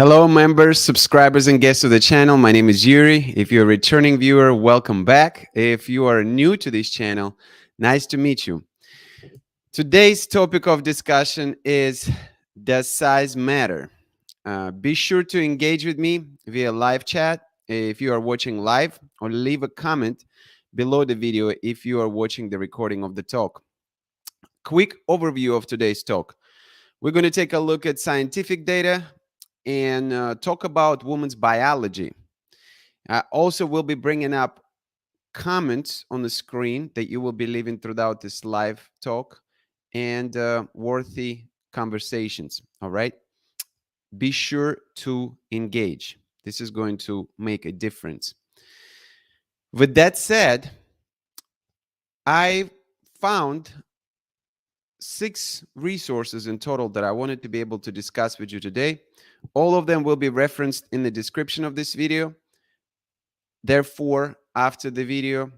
Hello, members, subscribers, and guests of the channel. My name is Yuri. If you're a returning viewer, welcome back. If you are new to this channel, nice to meet you. Today's topic of discussion is, does size matter? Be sure to engage with me via live chat if you are watching live, or leave a comment below the video if you are watching the recording of the talk. Quick overview of today's talk. We're going to take a look at scientific data and talk about women's biology. I also will be bringing up comments on the screen that you will be leaving throughout this live talk and worthy conversations. All right. Be sure to engage. This is going to make a difference. With that said, I found 6 resources in total that I wanted to be able to discuss with you today. All of them will be referenced in the description of this video. Therefore, after the video,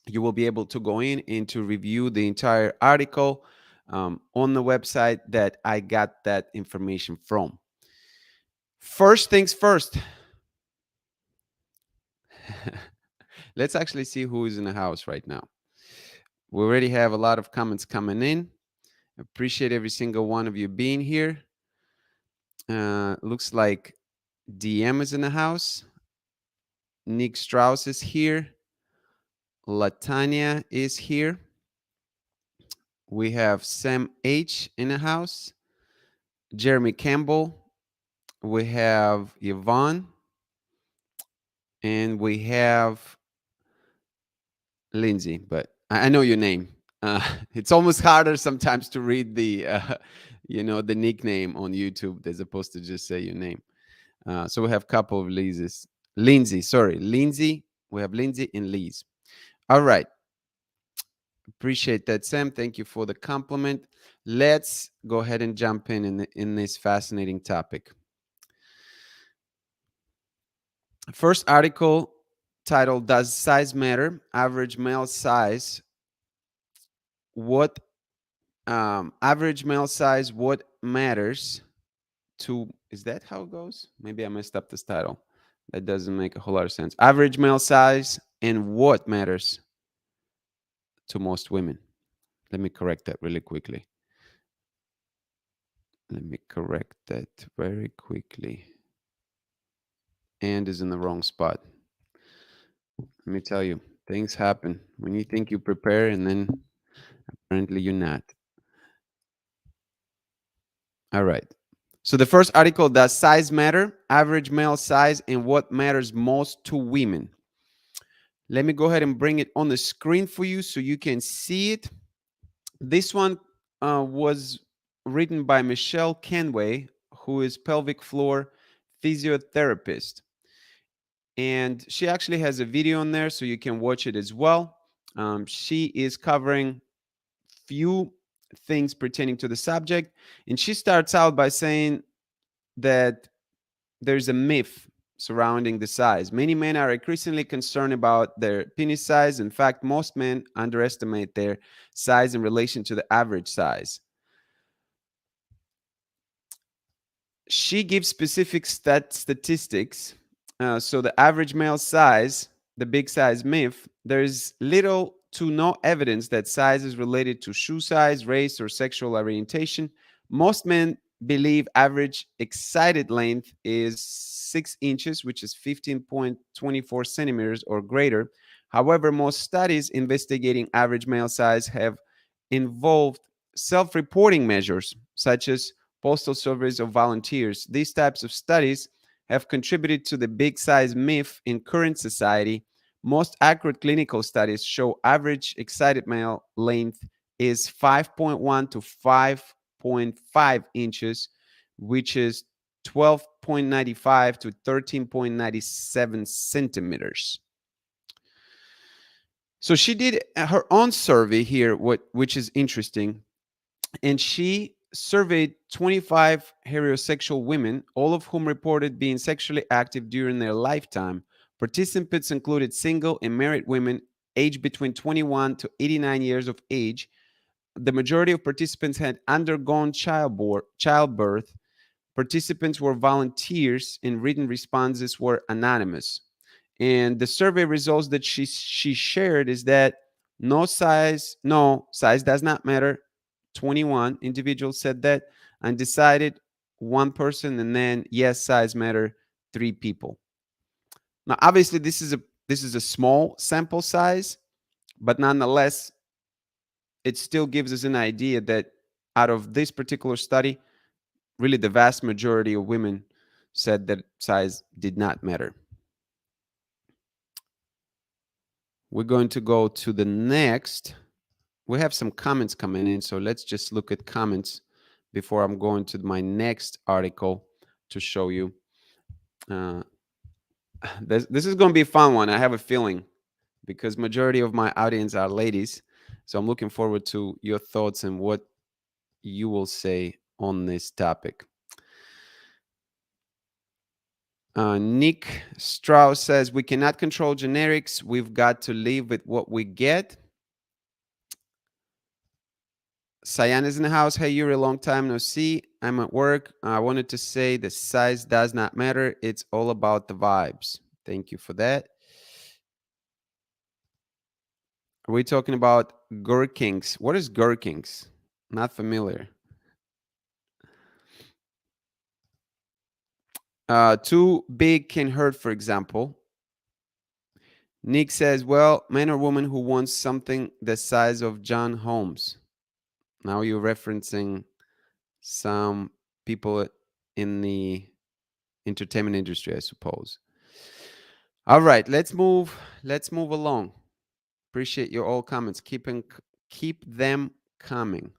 you will be able to go in and to review the entire article on the website that I got that information from. First things first. Let's actually see who is in the house right now. We already have a lot of comments coming in. Appreciate every single one of you being here. Looks like DM is in the house. Nick Strauss is here. Latanya is here. We have Sam H in the house. Jeremy Campbell. We have Yvonne. And we have Lindsay, but I know your name. It's almost harder sometimes to read the, the nickname on YouTube as opposed to just say your name. So we have a couple of Lindsay. Lindsay. We have Lindsay and Liz. All right. Appreciate that, Sam. Thank you for the compliment. Let's go ahead and jump in this fascinating topic. First article titled, Does Size Matter? Average Male Size. What average male size, what matters to, is that how it goes? Maybe I messed up this title. That doesn't make a whole lot of sense. Average male size and what matters to most women. Let me correct that really quickly. Let me correct that very quickly. And is in the wrong spot. Let me tell you, things happen when you think you prepare and then apparently you're not. All right. So the first article, does size matter? Average male size and what matters most to women. Let me go ahead and bring it on the screen for you so you can see it. This one was written by Michelle Kenway, who is pelvic floor physiotherapist. And she actually has a video on there so you can watch it as well. She is covering few things pertaining to the subject. And she starts out by saying that there's a myth surrounding the size. Many men are increasingly concerned about their penis size. In fact, most men underestimate their size in relation to the average size. She gives specific statistics. So the average male size, the big size myth, there's little to no evidence that size is related to shoe size, race, or sexual orientation. Most men believe average excited length is 6 inches, which is 15.24 centimeters or greater. However, most studies investigating average male size have involved self-reporting measures, such as postal surveys of volunteers. These types of studies have contributed to the big size myth in current society. Most accurate clinical studies show average excited male length is 5.1 to 5.5 inches, which is 12.95 to 13.97 centimeters. So she did her own survey here, which is interesting. And she surveyed 25 heterosexual women, all of whom reported being sexually active during their lifetime. Participants included single and married women aged between 21 to 89 years of age. The majority of participants had undergone childbirth. Participants were volunteers and written responses were anonymous. And the survey results that she shared is that no size does not matter. 21 individuals said that. Undecided, one person, and then yes, size matter, 3 people. Now, obviously, this is a small sample size, but nonetheless, it still gives us an idea that out of this particular study, really the vast majority of women said that size did not matter. We're going to go to the next. We have some comments coming in, so let's just look at comments before I'm going to my next article to show you. Uh, this is going to be a fun one. I have a feeling because majority of my audience are ladies, so I'm looking forward to your thoughts and what you will say on this topic. Nick Strauss says, we cannot control generics. We've got to live with what we get. Cyan is in the house. Hey, Yuri, long time no see. I'm at work. I wanted to say the size does not matter. It's all about the vibes. Thank you for that. Are we talking about gherkins? What is gherkins? Not familiar. Too big can hurt, for example. Nick says, well, man or woman who wants something the size of John Holmes. Now you're referencing some people in the entertainment industry, I suppose. All right, let's move along. Appreciate your all comments. Keep them coming.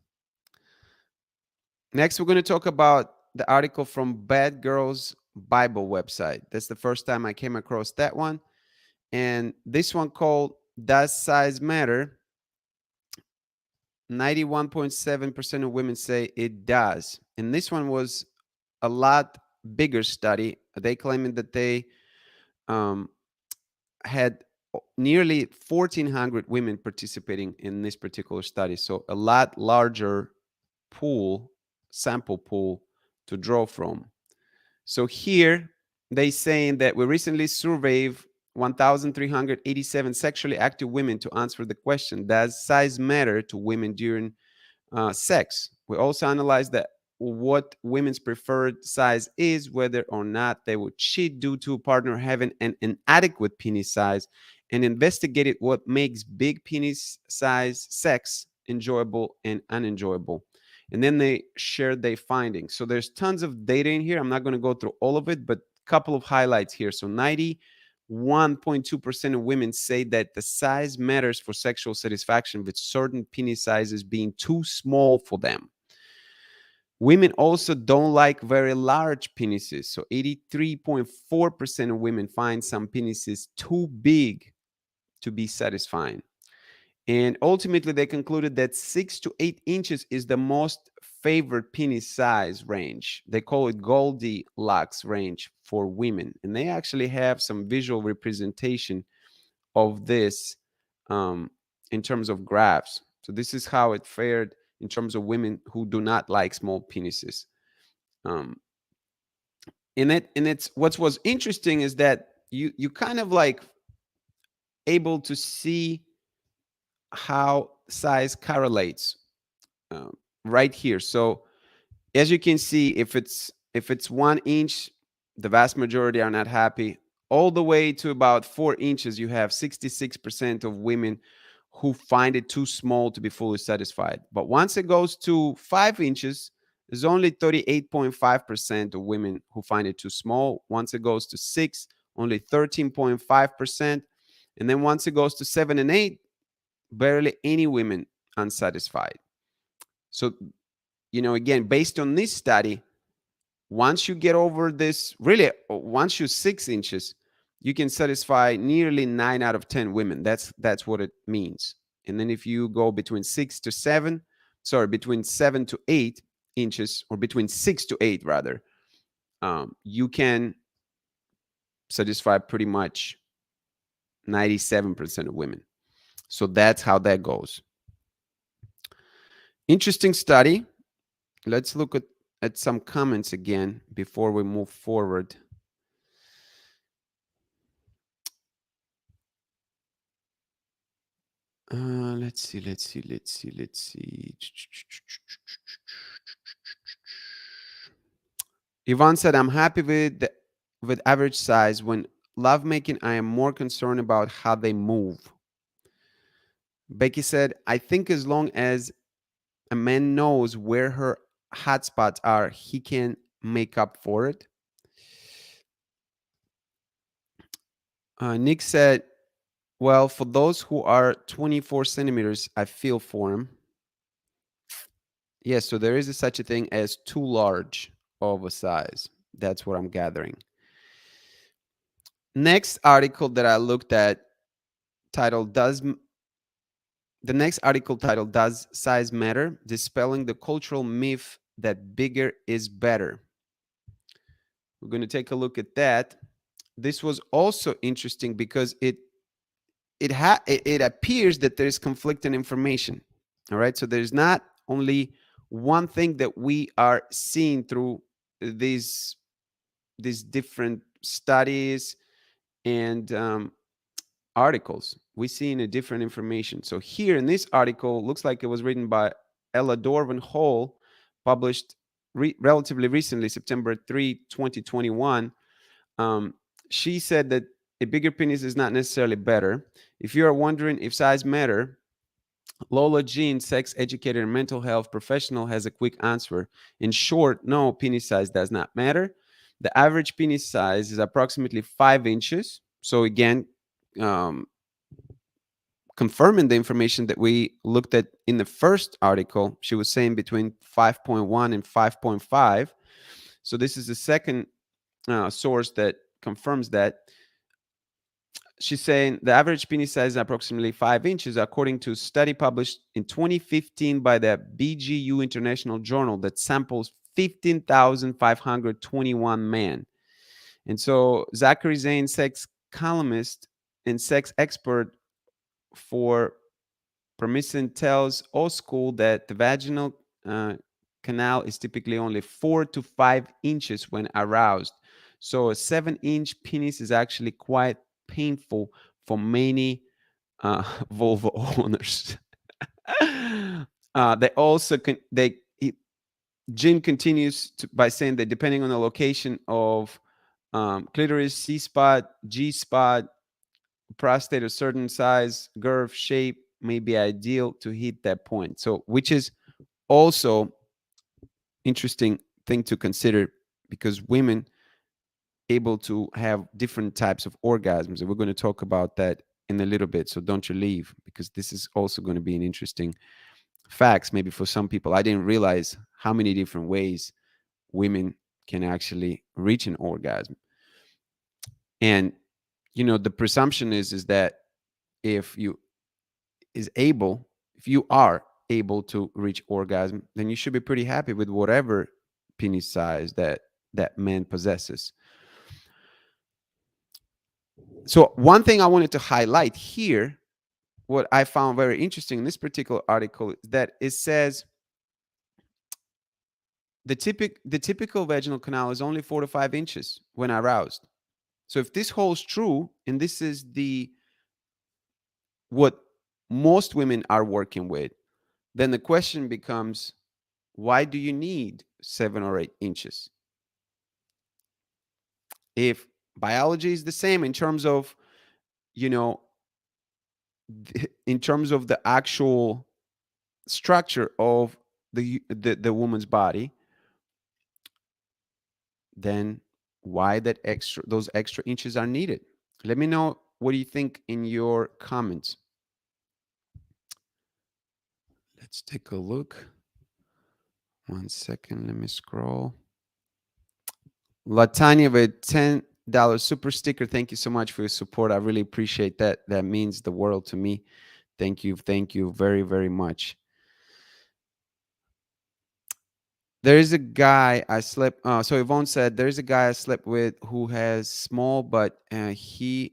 Next, we're going to talk about the article from Bad Girls Bible website. That's the first time I came across that one. And this one called Does Size Matter? 91.7% of women say it does. And this one was a lot bigger study. They claiming that they had nearly 1,400 women participating in this particular study. So a lot larger sample pool to draw from. So here they saying that we recently surveyed 1,387 sexually active women to answer the question, does size matter to women during sex? We also analyzed that what women's preferred size is, whether or not they would cheat due to a partner having an inadequate penis size, and investigated what makes big penis size sex enjoyable and unenjoyable. And then they shared their findings. So there's tons of data in here. I'm not going to go through all of it, but a couple of highlights here. So 91.2% of women say that the size matters for sexual satisfaction, with certain penis sizes being too small for them. Women also don't like very large penises. So 83.4% of women find some penises too big to be satisfying. And ultimately, they concluded that 6 to 8 inches is the most favored penis size range. They call it Goldilocks range for women. And they actually have some visual representation of this in terms of graphs. So this is how it fared in terms of women who do not like small penises. And it's what was interesting is that you kind of like able to see how size correlates right here. So as you can see, if it's 1 inch, the vast majority are not happy. All the way to about 4 inches, you have 66% of women who find it too small to be fully satisfied. But once it goes to 5 inches, there's only 38.5% of women who find it too small. Once it goes to 6, only 13.5%. And then once it goes to 7 and 8, barely any women unsatisfied. So, again, based on this study, once you get over this, really, once you're 6 inches, you can satisfy nearly 9 out of 10 women. That's what it means. And then if you go between 7 to 8 inches, or between 6 to 8 rather, you can satisfy pretty much 97% of women. So that's how that goes. Interesting study. Let's look at at some comments again before we move forward. Let's see. Yvonne said, I'm happy with average size. When lovemaking, I am more concerned about how they move. Becky said, I think as long as a man knows where her hot spots are, he can make up for it. Nick said, well, for those who are 24 centimeters, I feel for him. Yes, so there is such a thing as too large of a size. That's what I'm gathering. Next article that I looked at titled the next article titled Does Size Matter? Dispelling the cultural myth that bigger is better. We're going to take a look at that. This was also interesting because it appears that there's conflicting information. All right, so there's not only one thing that we are seeing through these these different studies and articles. We see in a different information. So here in this article, looks like it was written by Ella Dorvan Hall, published relatively recently, September 3, 2021. Um, she said that a bigger penis is not necessarily better. If you are wondering if size matter, Lola Jean, sex educator and mental health professional, has a quick answer. In short, no, penis size does not matter. The average penis size is approximately 5 inches. So again, um, confirming the information that we looked at in the first article, she was saying between 5.1 and 5.5. So this is the second source that confirms that. She's saying the average penis size is approximately 5 inches, according to a study published in 2015 by the BGU International Journal that samples 15,521 men. And so Zachary Zane, sex columnist and sex expert for Permisson, tells O School that the vaginal canal is typically only 4 to 5 inches when aroused. So a 7-inch penis is actually quite painful for many vulva owners. They also Jim continues by saying that depending on the location of clitoris, C spot, G spot, prostate, a certain size, girth, shape may be ideal to hit that point. So, which is also interesting thing to consider because women able to have different types of orgasms, and we're going to talk about that in a little bit. So don't you leave, because this is also going to be an interesting facts maybe for some people. I didn't realize how many different ways women can actually reach an orgasm. And the presumption is that if you if you are able to reach orgasm, then you should be pretty happy with whatever penis size that man possesses. So one thing I wanted to highlight here, what I found very interesting in this particular article, is that it says the typical vaginal canal is only 4 to 5 inches when aroused. So if this holds true, and this is the what most women are working with, then the question becomes, why do you need 7 or 8 inches? If biology is the same in terms of, you know, in terms of the actual structure of the woman's body, then why those extra inches are needed? Let me know what do you think in your comments. Let's take a look. 1 second, let me scroll. Latanya with $10 super sticker. Thank you so much for your support. I really appreciate that. That means the world to me. Thank you very, very much. There is a guy I slept. So Yvonne said there is a guy I slept with who has small, but he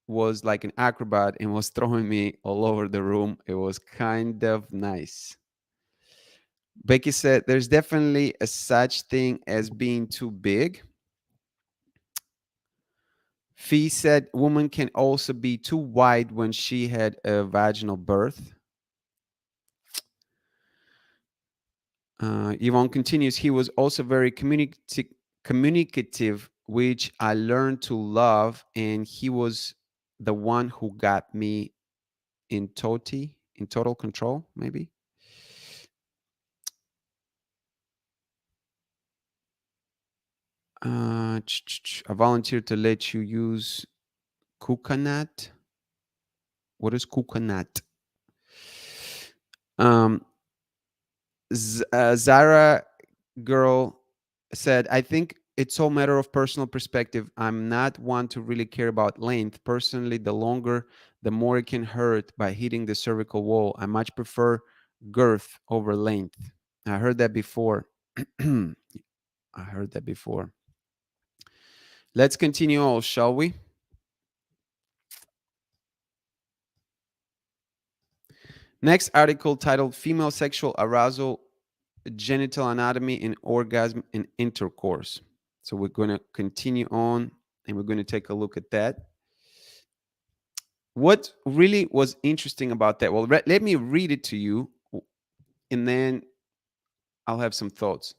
was like an acrobat and was throwing me all over the room. It was kind of nice. Becky said, there's definitely a such thing as being too big. Fee said, woman can also be too wide when she had a vaginal birth. Yvonne continues, he was also very communicative, which I learned to love, and he was the one who got me in total control, maybe. I volunteered to let you use coconut. What is coconut? Um, Zara girl said, I think it's all matter of personal perspective. I'm not one to really care about length. Personally, the longer, the more it can hurt by hitting the cervical wall. I much prefer girth over length. I heard that before. I heard that before. Let's continue on, shall we? Next article titled Female Sexual Arousal, Genital Anatomy and Orgasm in Intercourse. So we're going to continue on and we're going to take a look at that. What really was interesting about that? Well, let me read it to you and then I'll have some thoughts.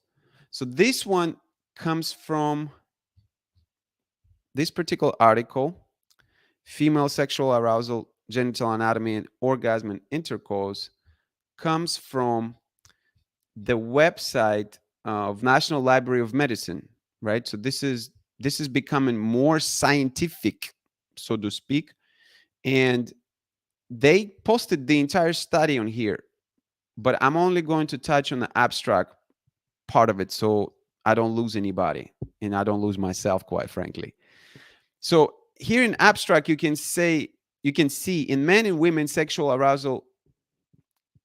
So this one comes from this particular article, Female Sexual Arousal, Genital Anatomy and Orgasm in Intercourse, comes from the website of National Library of Medicine, right? So this is becoming more scientific, so to speak, and they posted the entire study on here, but I'm only going to touch on the abstract part of it so I don't lose anybody and I don't lose myself, quite frankly. So here in abstract, you can see in men and women, sexual arousal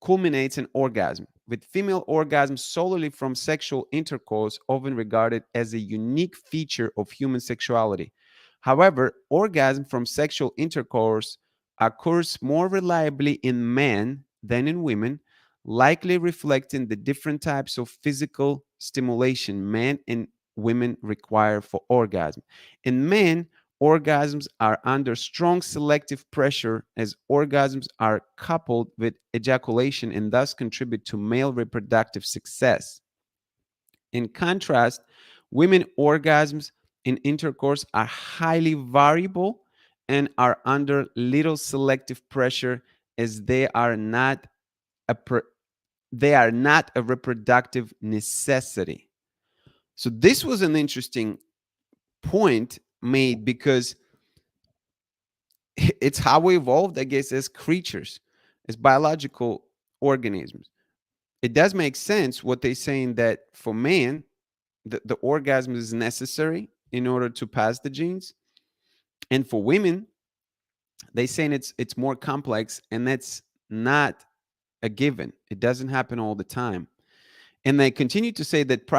culminates in orgasm, with female orgasm solely from sexual intercourse often regarded as a unique feature of human sexuality. However, orgasm from sexual intercourse occurs more reliably in men than in women, likely reflecting the different types of physical stimulation men and women require for orgasm. In men, orgasms are under strong selective pressure as orgasms are coupled with ejaculation and thus contribute to male reproductive success. In contrast, women orgasms in intercourse are highly variable and are under little selective pressure as a they are not a reproductive necessity. So this was an interesting point made because it's how we evolved, I guess, as creatures, as biological organisms. It does make sense what they're saying that for man, the orgasm is necessary in order to pass the genes. And for women, they saying it's more complex, and that's not a given. It doesn't happen all the time. And they continue to say that the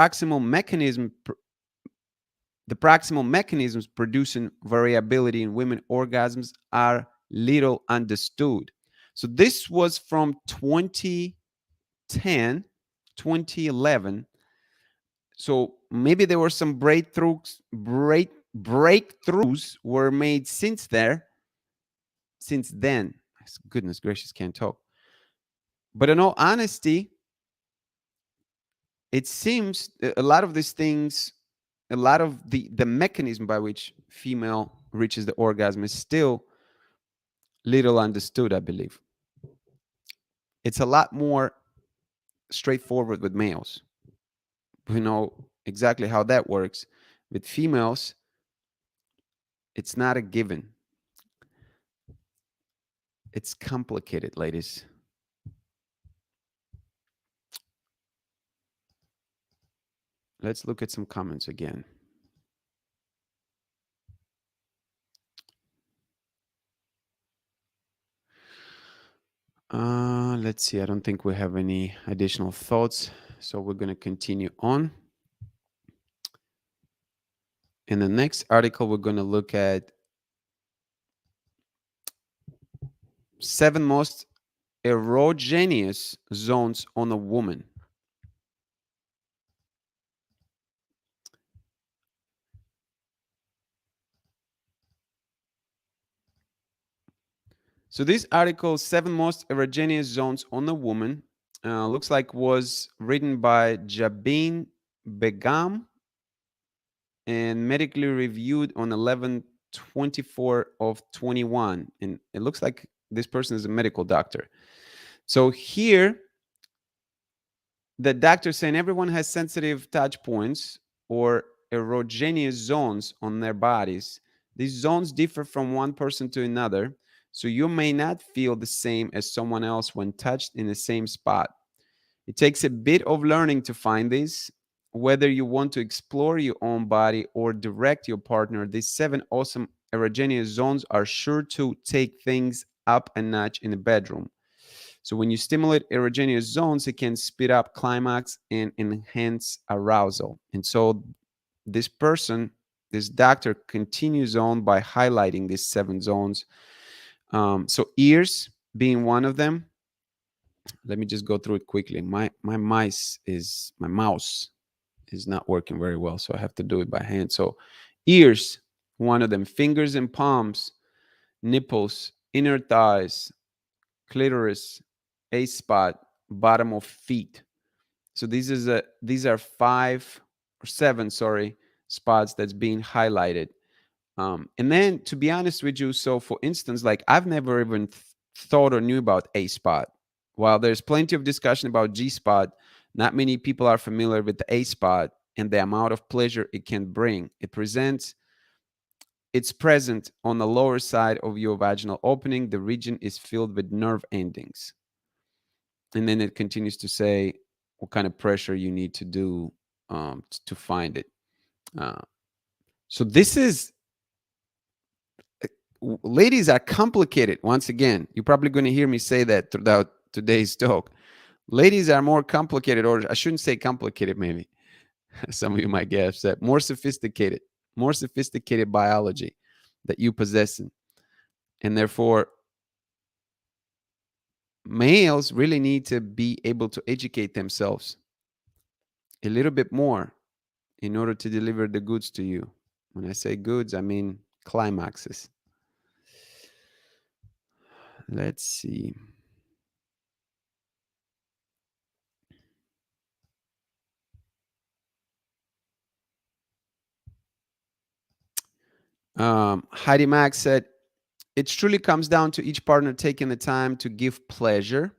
proximal mechanisms producing variability in women orgasms are little understood. So this was from 2010, 2011. So maybe there were some breakthroughs were made since then. Goodness gracious, can't talk. But in all honesty, it seems a lot of these things, a lot of the mechanism by which female reaches the orgasm is still little understood, I believe. It's a lot more straightforward with males. We know exactly how that works. With females, it's not a given. It's complicated, ladies. Let's look at some comments again. Let's see. I don't think we have any additional thoughts, so we're going to continue on. In the next article, we're going to look at 7 most erogenous zones on a woman. So this article, Seven Most Erogenous Zones on a Woman, looks like was written by Jabin Begum and medically reviewed on 11/24 of 21. And it looks like this person is a medical doctor. So here, the doctor saying everyone has sensitive touch points or erogenous zones on their bodies. These zones differ from one person to another, so you may not feel the same as someone else when touched in the same spot. It takes a bit of learning to find these. Whether you want to explore your own body or direct your partner, these seven awesome erogenous zones are sure to take things up a notch in the bedroom. So when you stimulate erogenous zones, it can speed up climax and enhance arousal. And so this person, this doctor, continues on by highlighting these seven zones. So ears being one of them. Let me just go through it quickly. My mouse is not working very well, so I have to do it by hand. So ears, one of them. Fingers and palms, nipples, inner thighs, clitoris, A spot, bottom of feet. So these are five or seven, sorry, spots that's being highlighted. And then to be honest with you, so for instance, like I've never even thought or knew about A spot. While there's plenty of discussion about G spot, not many people are familiar with the A spot and the amount of pleasure it can bring. It's present on the lower side of your vaginal opening. The region is filled with nerve endings. And then it continues to say what kind of pressure you need to do to find it. Uh, so this is, ladies are complicated. Once again, you're probably going to hear me say that throughout today's talk. Ladies are more complicated, or I shouldn't say complicated, maybe. Some of you might get upset. More sophisticated biology that you possess. And therefore, males really need to be able to educate themselves a little bit more in order to deliver the goods to you. When I say goods, I mean climaxes. Let's see. Heidi Max said, it truly comes down to each partner taking the time to give pleasure.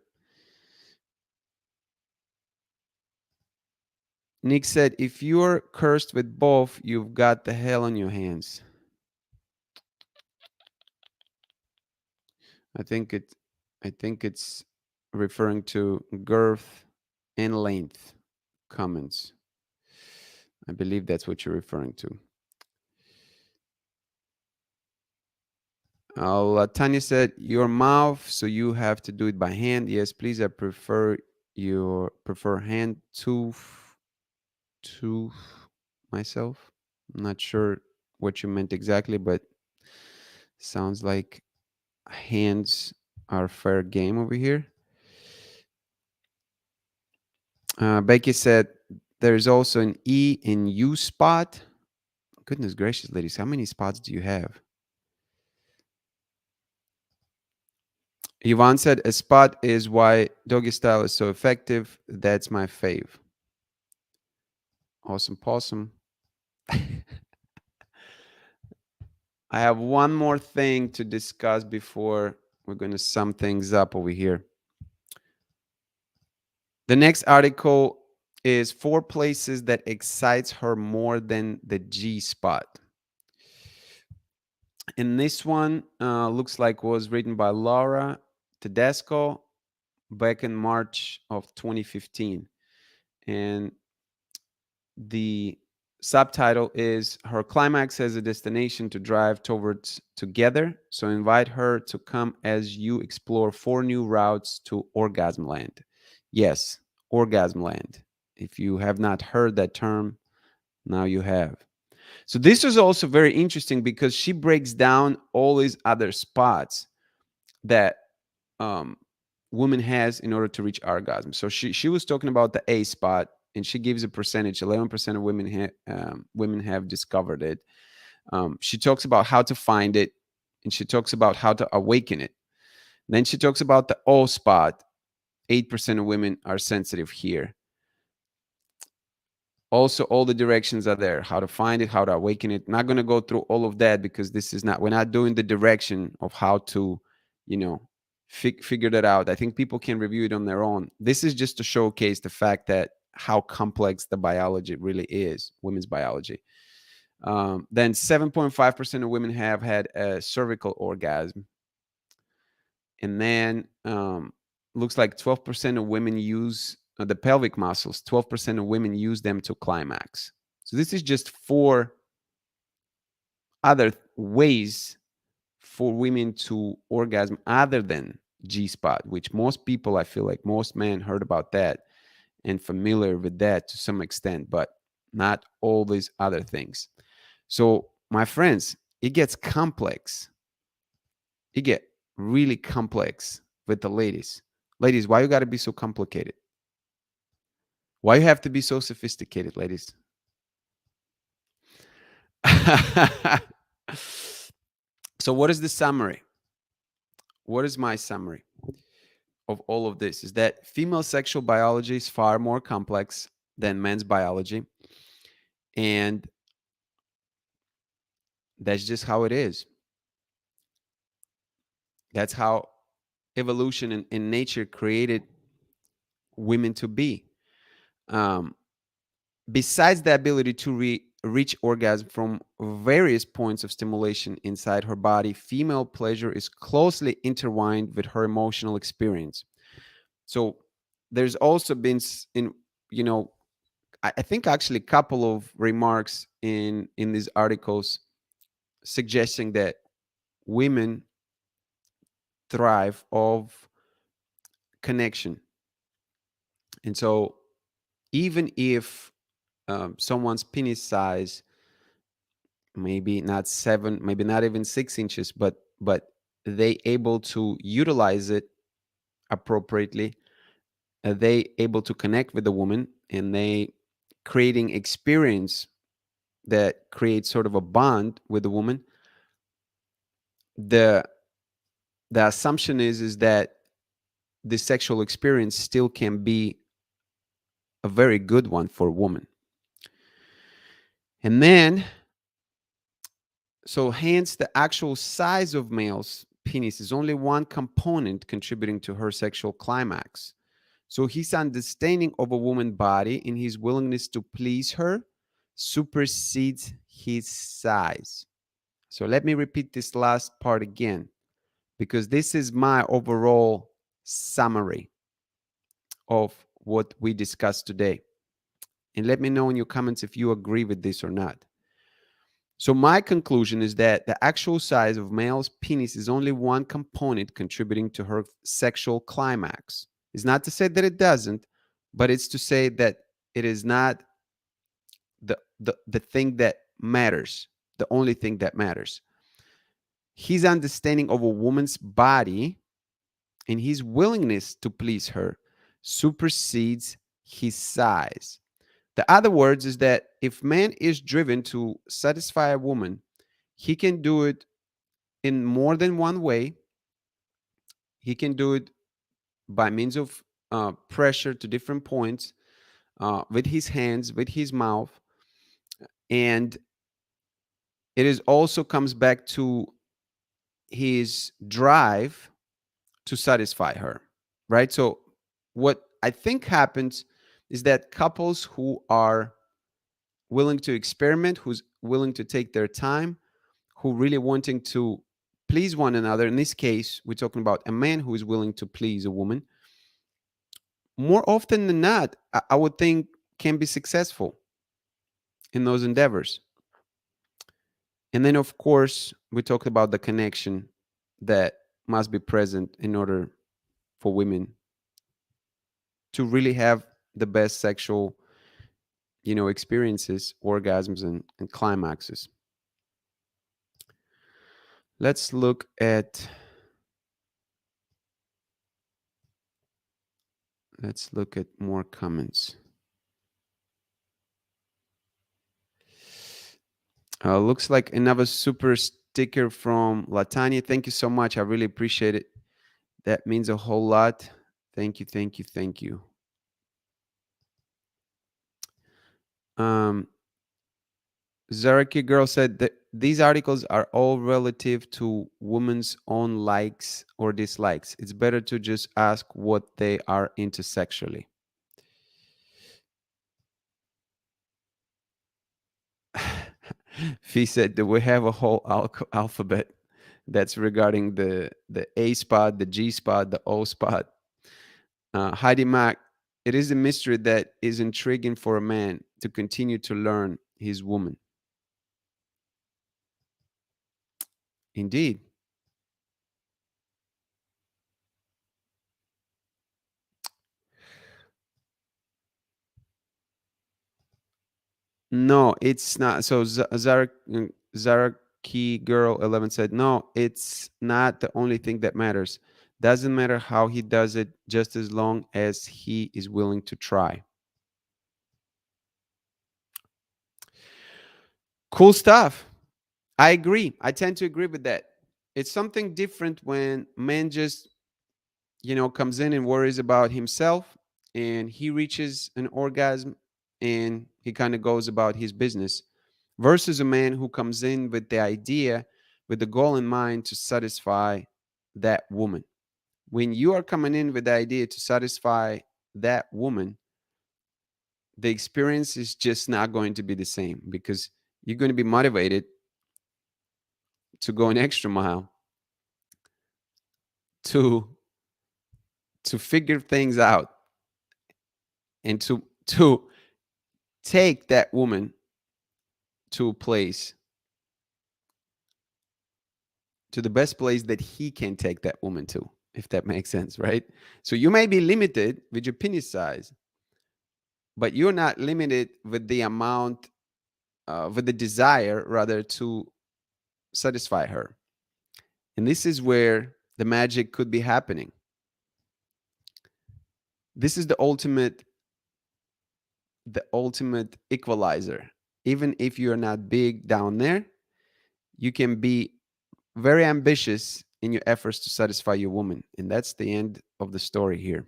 Nick said, if you're cursed with both, you've got the hell on your hands. I think it's referring to girth and length comments. I believe that's what you're referring to. Tanya said, your mouth, so you have to do it by hand. Yes, please. I prefer hand to myself. I'm not sure what you meant exactly, but sounds like hands are fair game over here. Becky said, there's also an E in U spot. Goodness gracious, ladies, how many spots do you have? Yvonne said, a spot is why doggy style is so effective. That's my fave. Awesome possum. I have one more thing to discuss before we're going to sum things up over here. The next article is 4 places that excites her more than the G spot. And this one looks like was written by Laura Tedesco back in March of 2015. And the subtitle is Her Climax as a Destination to Drive Towards Together. So invite her to come as you explore 4 new routes to Orgasm Land. Yes, Orgasm Land. If you have not heard that term, now you have. So this is also very interesting because she breaks down all these other spots that woman has in order to reach orgasm. So she was talking about the A spot, and she gives a percentage. 11% of women have discovered it. She talks about how to find it, and she talks about how to awaken it. Then she talks about the O spot. 8% of women are sensitive here. Also, all the directions are there, how to find it, how to awaken it. Not going to go through all of that because this is not, we're not doing the direction of how to, you know, figure that out. I think people can review it on their own. This is just to showcase the fact that how complex the biology really is, women's biology. Then 7.5% of women have had a cervical orgasm. And then looks like 12% of women use the pelvic muscles. 12% of women use them to climax. So this is just four other ways for women to orgasm other than G spot, which most people, I feel like most men heard about that and familiar with that to some extent, but not all these other things. So my friends, it gets complex. It get really complex with the ladies. Ladies, why you got to be so complicated? Why you have to be so sophisticated, ladies? So what is the summary? What is my summary of all of this? Is that female sexual biology is far more complex than men's biology. And that's just how it is. That's how evolution in nature created women to be. Um, Besides the ability to reach orgasm from various points of stimulation inside her body, female pleasure is closely intertwined with her emotional experience. So there's also been in, you know, I think actually a couple of remarks in these articles suggesting that women thrive of connection. And so even if someone's penis size maybe not 7, maybe not even 6 inches, but they able to utilize it appropriately, they able to connect with the woman, and they creating experience that creates sort of a bond with the woman. The the assumption is that the sexual experience still can be a very good one for a woman. And then, so hence the actual size of male's penis is only one component contributing to her sexual climax. So his understanding of a woman's body and his willingness to please her supersedes his size. So let me repeat this last part again, because this is my overall summary of what we discussed today. And let me know in your comments if you agree with this or not. So my conclusion is that the actual size of male's penis is only one component contributing to her sexual climax. It's not to say that it doesn't, but it's to say that it is not the thing that matters, the only thing that matters. His understanding of a woman's body and his willingness to please her supersedes his size. The other words is that if man is driven to satisfy a woman, he can do it in more than one way. He can do it by means of pressure to different points, with his hands, with his mouth. And it is also comes back to his drive to satisfy her, right? So what I think happens is that couples who are willing to experiment, who's willing to take their time, who really wanting to please one another. In this case, we're talking about a man who is willing to please a woman. More often than not, I would think can be successful in those endeavors. And then, of course, we talked about the connection that must be present in order for women to really have the best sexual, experiences, orgasms, and climaxes. Let's look at more comments. Looks like another super sticker from Latanya. Thank you so much. I really appreciate it. That means a whole lot. Thank you, thank you, thank you. Um, Zaraki Girl said that these articles are all relative to women's own likes or dislikes. It's better to just ask what they are into sexually. Fee said that we have a whole alphabet that's regarding the A spot, the G spot, the O spot. Heidi Mack, it is a mystery that is intriguing for a man to continue to learn his woman. Indeed. No, it's not. So Zaraki Girl 11 said, no, it's not the only thing that matters. Doesn't matter how he does it, just as long as he is willing to try. Cool stuff. I agree. I tend to agree with that. It's something different when man just, comes in and worries about himself and he reaches an orgasm and he kind of goes about his business versus a man who comes in with the idea, with the goal in mind to satisfy that woman. When you are coming in with the idea to satisfy that woman, the experience is just not going to be the same because you're going to be motivated to go an extra mile to figure things out and to take that woman to a place, to the best place that he can take that woman to, if that makes sense, right? So you may be limited with your penis size, but you're not limited with the amount, with the desire rather to satisfy her. And this is where the magic could be happening. This is the ultimate equalizer. Even if you're not big down there, you can be very ambitious in your efforts to satisfy your woman. And that's the end of the story here.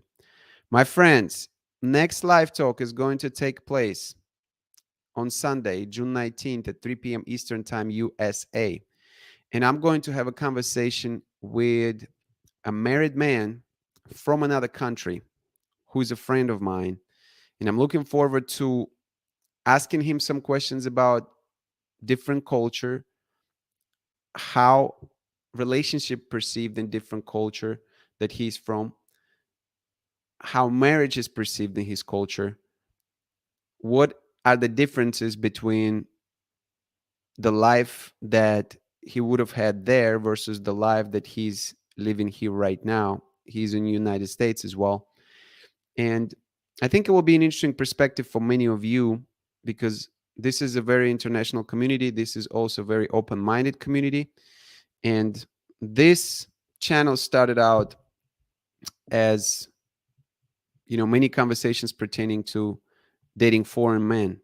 My friends, next live talk is going to take place on Sunday, June 19th at 3 p.m. Eastern Time, USA. And I'm going to have a conversation with a married man from another country who's a friend of mine. And I'm looking forward to asking him some questions about different culture, how relationship perceived in different culture that he's from, how marriage is perceived in his culture, what are the differences between the life that he would have had there versus the life that he's living here right now. He's in the United States as well. And I think it will be an interesting perspective for many of you because this is a very international community. This is also a very open-minded community. And this channel started out as, many conversations pertaining to dating foreign men.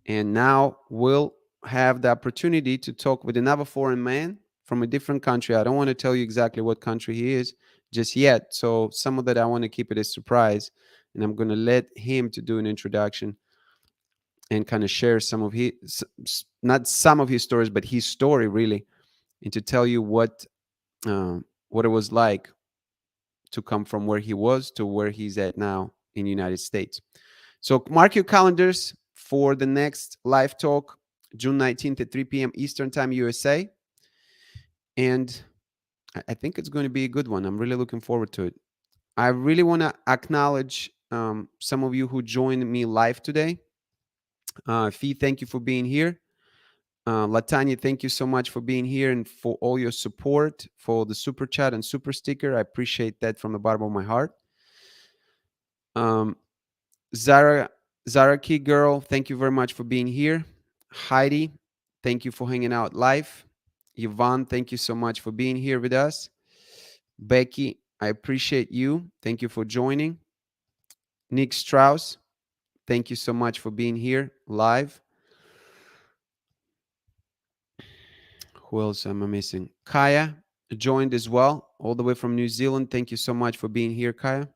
And now we'll have the opportunity to talk with another foreign man from a different country. I don't want to tell you exactly what country he is just yet. So some of that I want to keep it a surprise. And I'm going to let him to do an introduction and kind of share some of his, not some of his stories, but his story really, and to tell you what it was like to come from where he was to where he's at now in the United States. So mark your calendars for the next live talk, June 19th at 3 p.m. Eastern Time, USA. And I think it's going to be a good one. I'm really looking forward to it. I really want to acknowledge some of you who joined me live today. Fee, thank you for being here. Latanya, thank you so much for being here and for all your support, for the super chat and super sticker. I appreciate that from the bottom of my heart. Zara Key Girl, thank you very much for being here. Heidi, thank you for hanging out live. Yvonne, thank you so much for being here with us. Becky, I appreciate you. Thank you for joining. Nick Strauss, thank you so much for being here live. Who else am I missing? Kaya, joined as well, all the way from New Zealand. Thank you so much for being here, Kaya.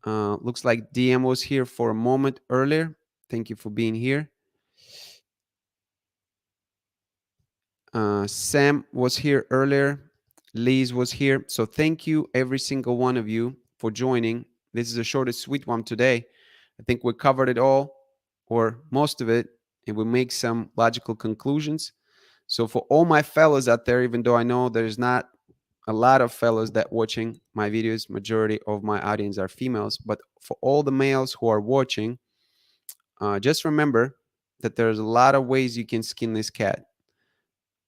Looks like DM was here for a moment earlier. Thank you for being here. Sam was here earlier. Liz was here. So thank you, every single one of you, for joining. This is a short and sweet one today. I think we covered it all, or most of it, and we make some logical conclusions. So for all my fellows out there, even though I know there's not a lot of fellows that watching my videos, majority of my audience are females, but for all the males who are watching, just remember that there's a lot of ways you can skin this cat.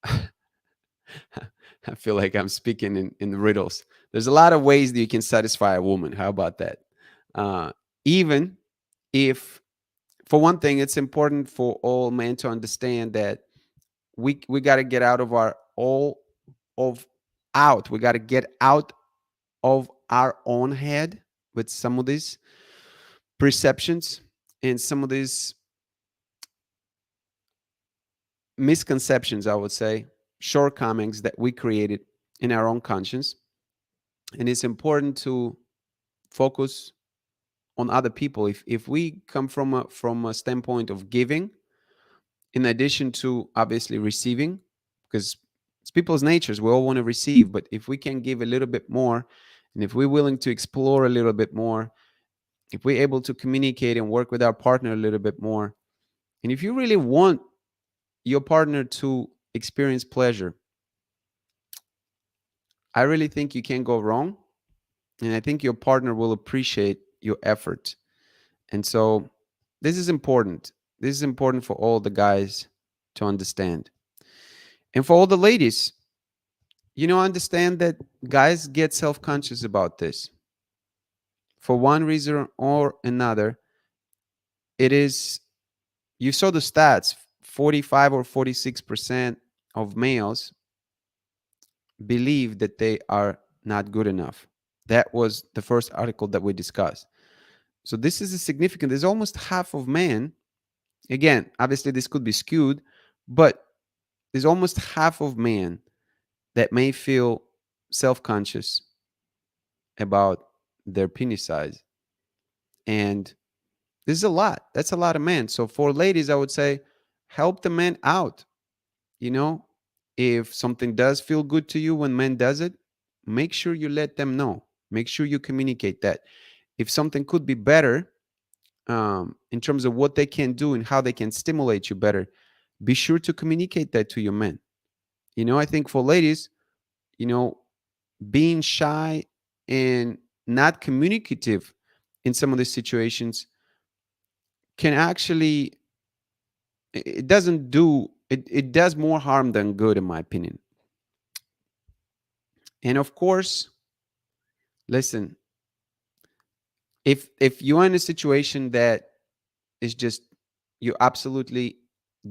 I feel like I'm speaking in riddles. There's a lot of ways that you can satisfy a woman. How about that? Uh, Even if, for one thing, it's important for all men to understand that we got to get out of our all of out. We got to get out of our own head with some of these perceptions and some of these misconceptions, I would say, shortcomings that we created in our own conscience. And it's important to focus on other people. If we come from a standpoint of giving, in addition to obviously receiving, because it's people's natures, we all want to receive, but if we can give a little bit more, and if we're willing to explore a little bit more, if we're able to communicate and work with our partner a little bit more, and if you really want your partner to experience pleasure, I really think you can't go wrong. And I think your partner will appreciate your effort. And so this is important. This is important for all the guys to understand. And for all the ladies, understand that guys get self conscious about this. For one reason or another, it is, you saw the stats, 45 or 46% of males believe that they are not good enough. That was the first article that we discussed. So this is a significant, there's almost half of men. Again, obviously this could be skewed, but there's almost half of men that may feel self-conscious about their penis size. And this is a lot. That's a lot of men. So for ladies, I would say help the men out. You know, if something does feel good to you when men does it, make sure you let them know. Make sure you communicate that. If something could be better, in terms of what they can do and how they can stimulate you better, be sure to communicate that to your men. I think for ladies, you know, being shy and not communicative in some of these situations can actually, it doesn't do it does more harm than good, in my opinion. And of course, listen, if you're in a situation that is just, you absolutely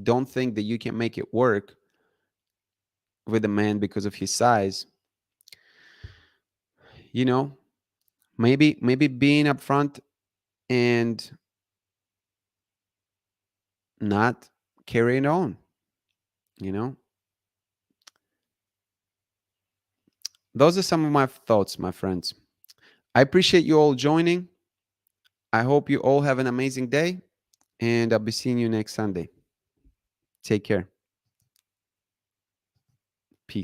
don't think that you can make it work with a man because of his size, you know maybe being upfront and not carrying on, you know those are some of my thoughts, my friends. I appreciate you all joining. I hope you all have an amazing day, and I'll be seeing you next Sunday. Take care.